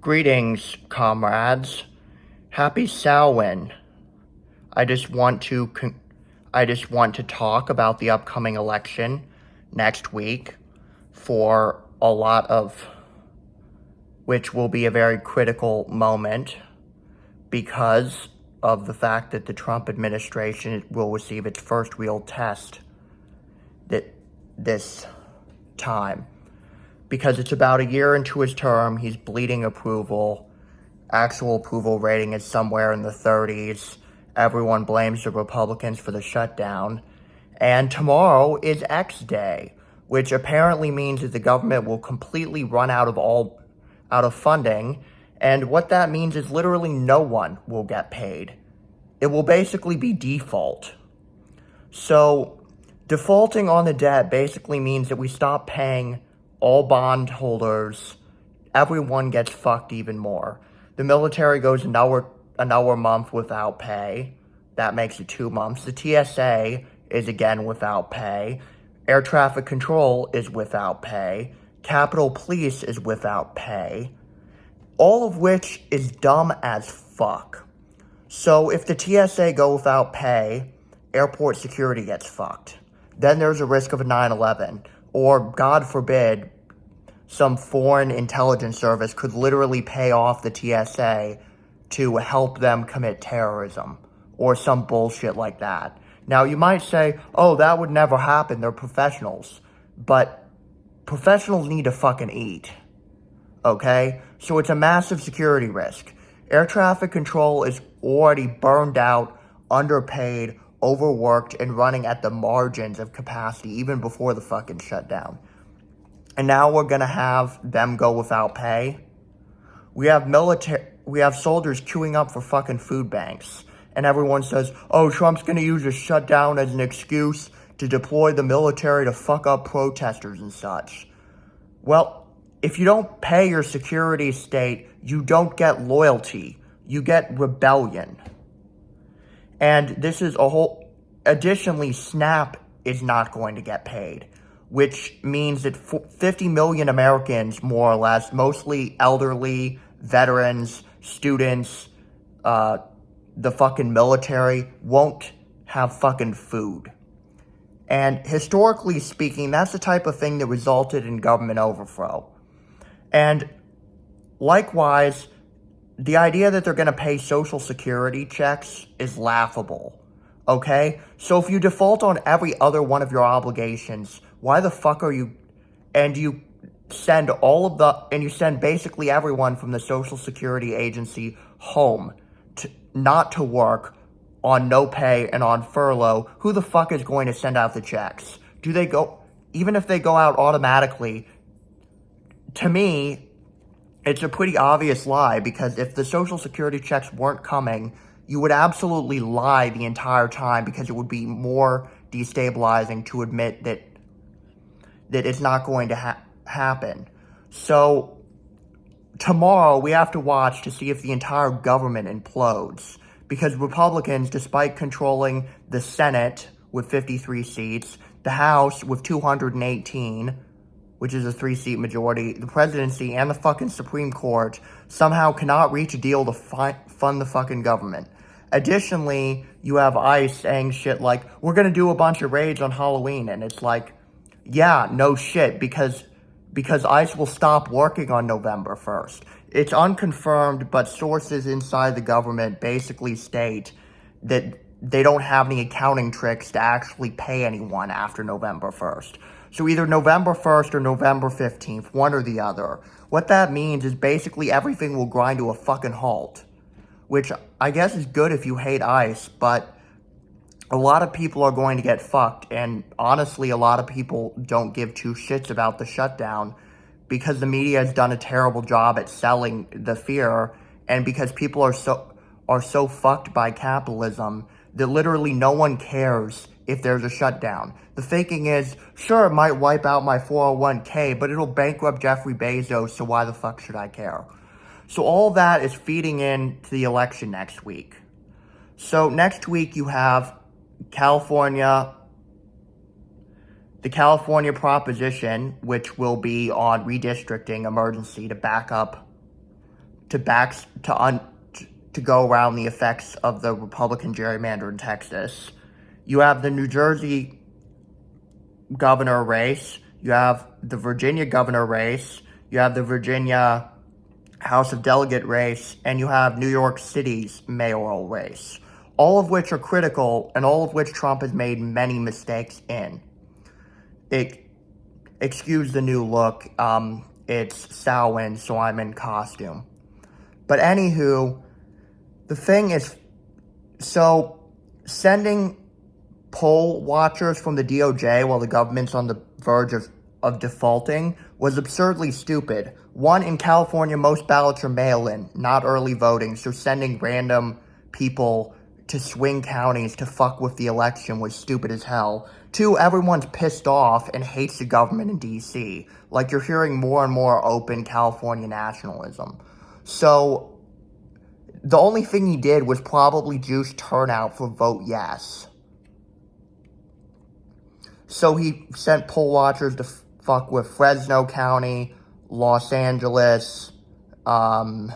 Greetings, comrades. Happy Samhain. I just want to talk about the upcoming election next week for a lot of which will be a very critical moment because of the fact that the Trump administration will receive its first real test this time. Because it's about a year into his term, he's bleeding approval. Actual approval rating is somewhere in the 30s. Everyone blames the Republicans for the shutdown. And tomorrow is X Day, which apparently means that the government will completely run out of funding. And what that means is literally no one will get paid. It will basically be default. So defaulting on the debt basically means that we stop paying all bondholders. Everyone gets fucked even more. The military goes another month without pay. That makes it 2 months. The TSA is again without pay. Air traffic control is without pay. Capitol Police is without pay. All of which is dumb as fuck. So if the TSA go without pay, airport security gets fucked. Then there's a risk of a 9/11. Or, God forbid, some foreign intelligence service could literally pay off the TSA to help them commit terrorism or some bullshit like that. Now, you might say, oh, that would never happen. They're professionals. But professionals need to fucking eat. Okay? So it's a massive security risk. Air traffic control is already burned out, underpaid, overworked, and running at the margins of capacity even before the fucking shutdown. And now we're gonna have them go without pay. We have soldiers queuing up for fucking food banks. And everyone says, oh, Trump's gonna use a shutdown as an excuse to deploy the military to fuck up protesters and such. Well, if you don't pay your security state, you don't get loyalty. You get rebellion. And this is additionally, SNAP is not going to get paid, which means that 50 million Americans, more or less, mostly elderly, veterans, students, the fucking military, won't have fucking food. And historically speaking, that's the type of thing that resulted in government overthrow. And likewise, the idea that they're going to pay Social Security checks is laughable, okay? So if you default on every other one of your obligations, why the fuck are you, and you send basically everyone from the Social Security agency home, not to work, on no pay and on furlough, who the fuck is going to send out the checks? Even if they go out automatically, to me, it's a pretty obvious lie, because if the Social Security checks weren't coming, you would absolutely lie the entire time, because it would be more destabilizing to admit that it's not going to happen. So tomorrow we have to watch to see if the entire government implodes, because Republicans, despite controlling the Senate with 53 seats, the House with 218, which is a 3-seat majority, the presidency, and the fucking Supreme Court somehow cannot reach a deal to fund the fucking government. Additionally, you have ICE saying shit like, we're going to do a bunch of raids on Halloween. And it's like, yeah, no shit, because ICE will stop working on November 1st. It's unconfirmed, but sources inside the government basically state that they don't have any accounting tricks to actually pay anyone after November 1st. So either November 1st or November 15th, one or the other. What that means is basically everything will grind to a fucking halt, which I guess is good if you hate ICE, but a lot of people are going to get fucked, and honestly, a lot of people don't give two shits about the shutdown because the media has done a terrible job at selling the fear, and because people are so fucked by capitalism that literally no one cares if there's a shutdown. The thinking is, sure, it might wipe out my 401k, but it'll bankrupt Jeffrey Bezos, so why the fuck should I care? So all that is feeding into the election next week. So next week you have the California proposition, which will be on redistricting emergency to back up to back to go around the effects of the Republican gerrymander in Texas. You have the New Jersey governor race, you have the Virginia governor race, you have the Virginia House of Delegate race, and you have New York City's mayoral race, all of which are critical and all of which Trump has made many mistakes in. Excuse the new look, it's Samhain, so I'm in costume. But anywho, the thing is, so sending poll watchers from the DOJ while the government's on the verge of defaulting was absurdly stupid. One, in California, most ballots are mail-in, not early voting, so sending random people to swing counties to fuck with the election was stupid as hell. Two, everyone's pissed off and hates the government in D.C. Like, you're hearing more and more open California nationalism. So, the only thing he did was probably juice turnout for vote yes. So he sent poll watchers to fuck with Fresno County, Los Angeles, Orange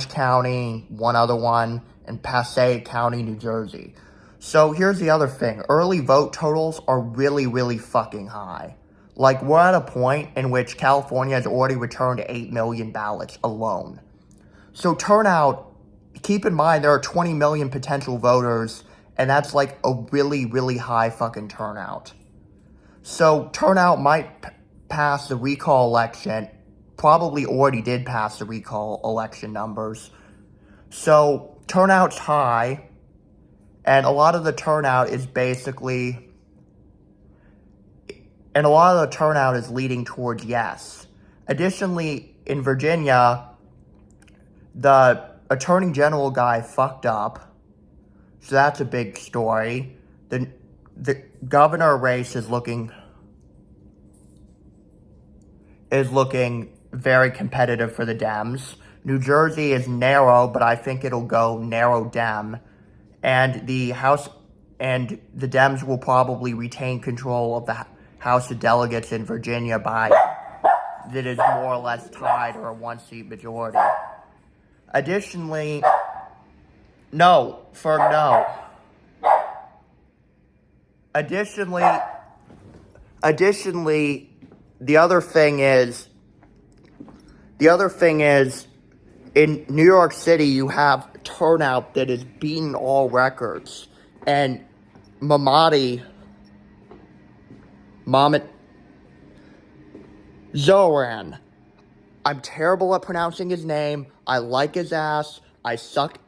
County, one other one, and Passaic County, New Jersey. So here's the other thing. Early vote totals are really, really fucking high. Like, we're at a point in which California has already returned 8 million ballots alone. So turnout, keep in mind there are 20 million potential voters, and that's like a really, really high fucking turnout. So turnout might pass the recall election, probably already did pass the recall election numbers. So turnout's high, and a lot of the turnout is leading towards yes. Additionally, in Virginia, the attorney general guy fucked up, so that's a big story. The governor race is looking very competitive for the Dems. New Jersey is narrow, but I think it'll go narrow Dem. And the Dems will probably retain control of the House of Delegates in Virginia that is more or less tied or a one-seat majority. Additionally, Additionally, the other thing is, in New York City, you have turnout that is beating all records. And Mamadi Zoran, I'm terrible at pronouncing his name. I like his ass. I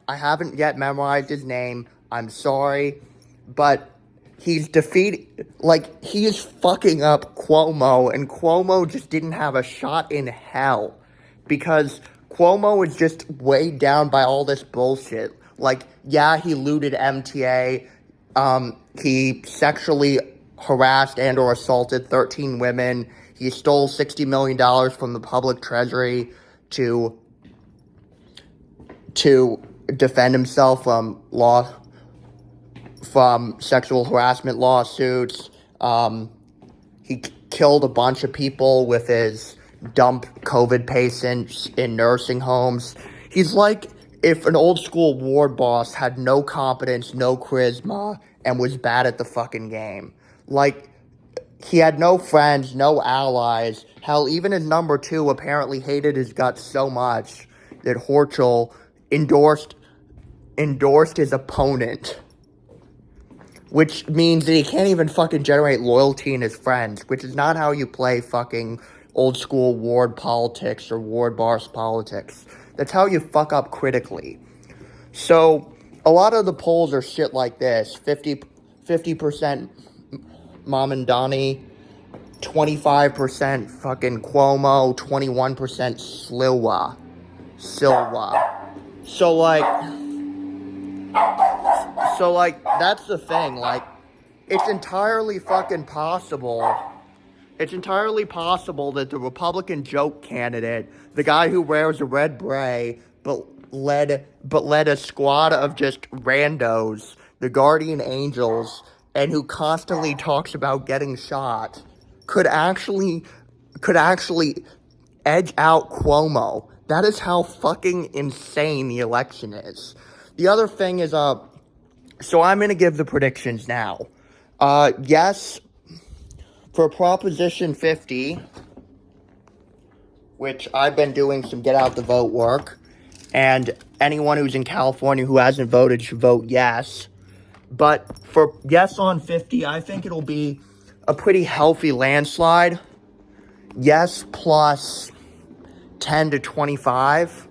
haven't yet memorized his name. I'm sorry. But he's he is fucking up Cuomo, and Cuomo just didn't have a shot in hell. Because Cuomo is just weighed down by all this bullshit. Like, yeah, he looted MTA. He sexually harassed and or assaulted 13 women. He stole $60 million from the public treasury to defend himself from sexual harassment lawsuits. He killed a bunch of people with his dump COVID patients in nursing homes. He's like if an old school ward boss had no competence, no charisma, and was bad at the fucking game. Like, he had no friends, no allies. Hell, even his number two apparently hated his guts so much that Horchel endorsed his opponent. Which means that he can't even fucking generate loyalty in his friends, which is not how you play fucking old school ward politics or ward boss politics. That's how you fuck up critically. So, a lot of the polls are shit like this. 50% Mamdani, 25% fucking Cuomo, 21% Silva. So, that's the thing. Like, it's entirely fucking possible. It's entirely possible that the Republican joke candidate, the guy who wears a red beret, but led a squad of just randos, the guardian angels, and who constantly talks about getting shot, could actually edge out Cuomo. That is how fucking insane the election is. The other thing is, so I'm going to give the predictions now. Yes, for Proposition 50, which I've been doing some get out the vote work, and anyone who's in California who hasn't voted should vote yes. But for yes on 50, I think it'll be a pretty healthy landslide. Yes plus 10 to 25.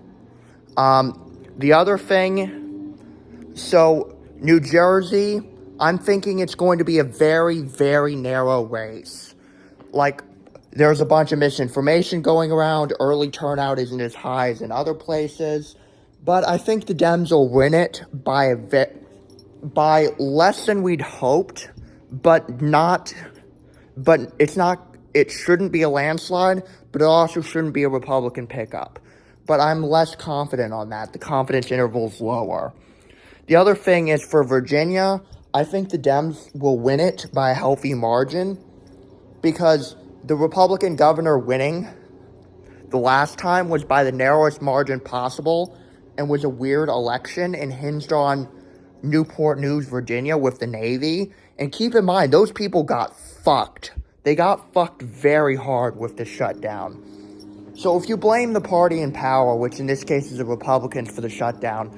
The other thing, so New Jersey, I'm thinking it's going to be a very, very narrow race. Like, there's a bunch of misinformation going around. Early turnout isn't as high as in other places. But I think the Dems will win it by less than we'd hoped, but it shouldn't be a landslide, but it also shouldn't be a Republican pickup. But I'm less confident on that. The confidence interval's lower. The other thing is for Virginia, I think the Dems will win it by a healthy margin because the Republican governor winning the last time was by the narrowest margin possible and was a weird election and hinged on Newport News, Virginia with the Navy. And keep in mind, those people got fucked. They got fucked very hard with the shutdown. So if you blame the party in power, which in this case is the Republicans, for the shutdown,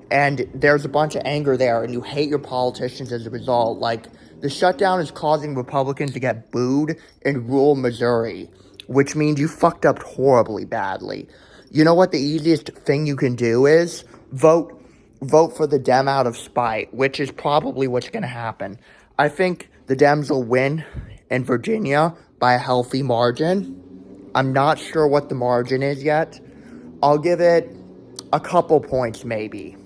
and there's a bunch of anger there, and you hate your politicians as a result, like, the shutdown is causing Republicans to get booed in rural Missouri, which means you fucked up horribly badly. You know what the easiest thing you can do is? Vote for the Dem out of spite, which is probably what's going to happen. I think the Dems will win in Virginia by a healthy margin. I'm not sure what the margin is yet. I'll give it a couple points maybe.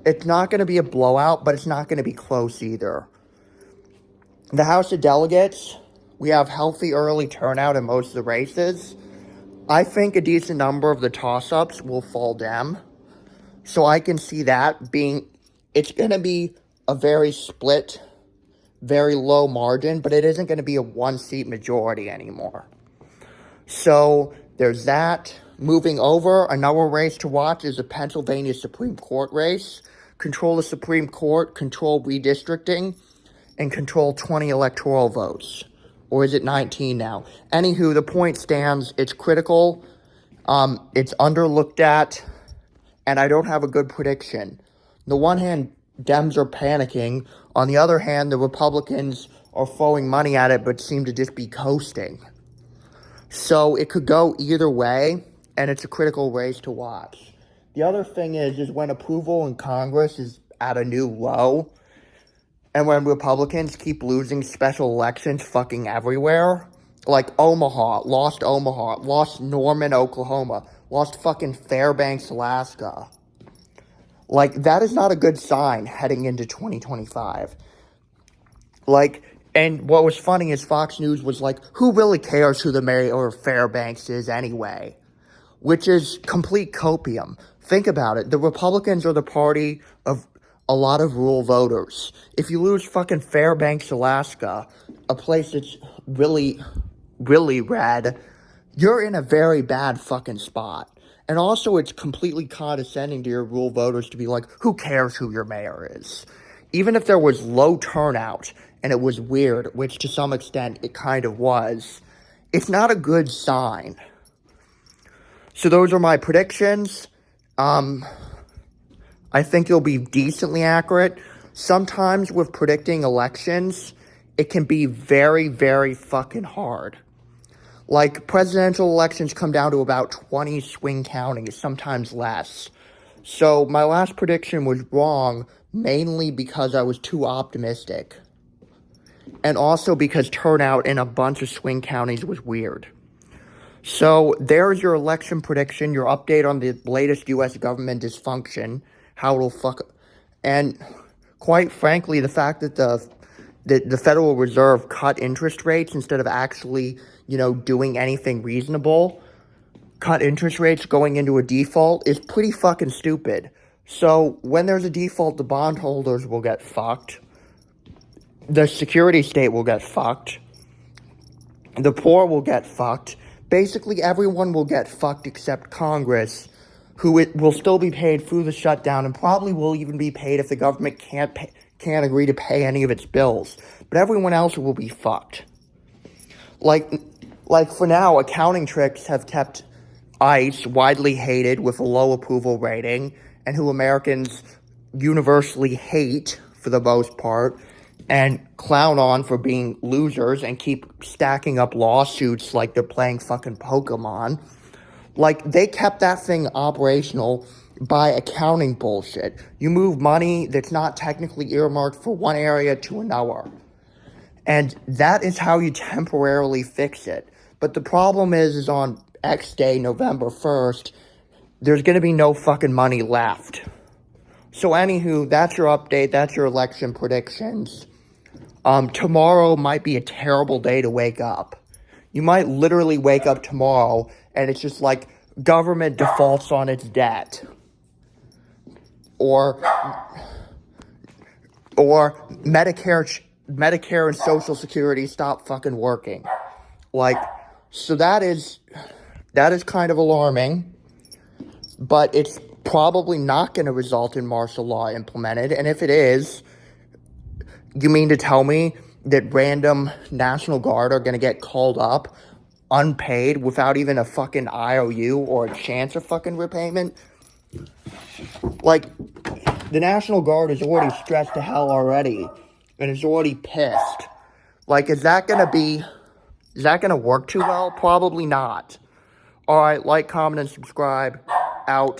It's not going to be a blowout, but it's not going to be close either. The House of Delegates, we have healthy early turnout in most of the races. I think a decent number of the toss-ups will fall Dem. So I can see that being, it's going to be a very split, very low margin, but it isn't going to be a one-seat majority anymore. So there's that. Moving over, another race to watch is the Pennsylvania Supreme Court race. Control the Supreme Court, control redistricting, and control 20 electoral votes. Or is it 19 now? Anywho, the point stands. It's critical. It's underlooked at. And I don't have a good prediction. On the one hand, Dems are panicking. On the other hand, the Republicans are throwing money at it but seem to just be coasting. So it could go either way, and it's a critical race to watch. The other thing is when approval in Congress is at a new low, and when Republicans keep losing special elections fucking everywhere, like Omaha, lost Norman, Oklahoma, lost fucking Fairbanks, Alaska. Like, that is not a good sign heading into 2025. Like, and what was funny is Fox News was like, who really cares who the mayor of Fairbanks is anyway? Which is complete copium. Think about it. The Republicans are the party of a lot of rural voters. If you lose fucking Fairbanks, Alaska, a place that's really, really red, you're in a very bad fucking spot. And also, it's completely condescending to your rural voters to be like, who cares who your mayor is? Even if there was low turnout and it was weird, which to some extent it kind of was, it's not a good sign. So those are my predictions. I think you'll be decently accurate. Sometimes with predicting elections, it can be very, very fucking hard. Like, presidential elections come down to about 20 swing counties, sometimes less. So my last prediction was wrong, mainly because I was too optimistic. And also because turnout in a bunch of swing counties was weird. So there's your election prediction, your update on the latest U.S. government dysfunction, how it'll fuck. And quite frankly, the fact that the Federal Reserve cut interest rates instead of actually, doing anything reasonable, cut interest rates going into a default is pretty fucking stupid. So when there's a default, the bondholders will get fucked. The security state will get fucked. The poor will get fucked. basically everyone will get fucked except Congress, who it will still be paid through the shutdown and probably will even be paid if the government can't agree to pay any of its bills. But everyone else will be fucked. Like for now, accounting tricks have kept ICE widely hated with a low approval rating, and who Americans universally hate for the most part, and clown on for being losers and keep stacking up lawsuits like they're playing fucking Pokemon. Like, they kept that thing operational by accounting bullshit. You move money that's not technically earmarked for one area to another. And that is how you temporarily fix it. But the problem is on X day, November 1st, there's going to be no fucking money left. So anywho, that's your update. That's your election predictions. Tomorrow might be a terrible day to wake up. You might literally wake up tomorrow and it's just like government defaults on its debt. Or Medicare and Social Security stop fucking working. Like, so that is kind of alarming, but it's probably not going to result in martial law implemented. And if it is, you mean to tell me that random National Guard are going to get called up unpaid without even a fucking IOU or a chance of fucking repayment? Like, the National Guard is already stressed to hell already and is already pissed. Like, is that going to work too well? Probably not. All right, like, comment, and subscribe. Out.